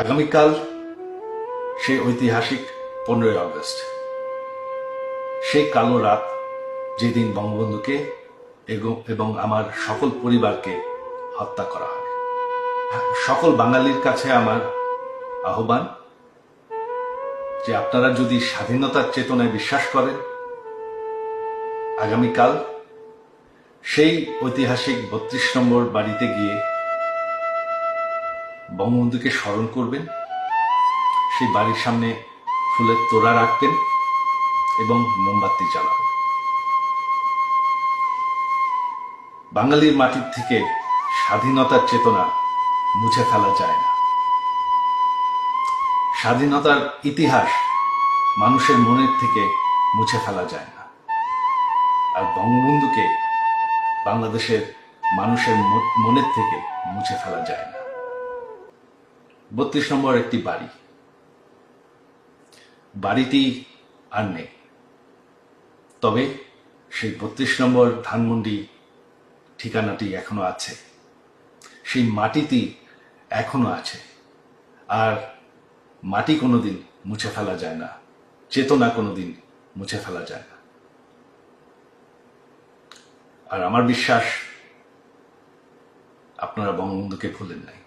আগামীকাল সেই ঐতিহাসিক 15ই আগস্ট, সেই কালো রাত যেদিন বঙ্গবন্ধুকে এবং আমার সকল পরিবারকে হত্যা করা হয়। সকল বাঙালির কাছে আমার আহ্বান যে আপনারা যদি স্বাধীনতার চেতনায় বিশ্বাস করেন, আগামীকাল সেই ঐতিহাসিক 32 নম্বর বাড়িতে গিয়ে বঙ্গবন্ধুকে স্মরণ করবেন, সেই বাড়ির সামনে ফুলের তোড়া রাখবেন এবং মোমবাতি জ্বালাবেন। বাঙালির মাটির থেকে স্বাধীনতার চেতনা মুছে ফেলা যায় না। স্বাধীনতার ইতিহাস মানুষের মনের থেকে মুছে ফেলা যায় না। আর বঙ্গবন্ধুকে বাংলাদেশের মানুষের মনের থেকে মুছে ফেলা যায় না। 32 নম্বর একটি বাড়িটি আর নেই, তবে সেই 32 নম্বর ধানমন্ডি ঠিকানাটি এখনো আছে, সেই মাটিটি এখনো আছে। আর মাটি কোনোদিন মুছে ফেলা যায় না, চেতনা কোনোদিন মুছে ফেলা যায় না। আর আমার বিশ্বাস আপনারা বঙ্গবন্ধুকে ভুলেন নাই।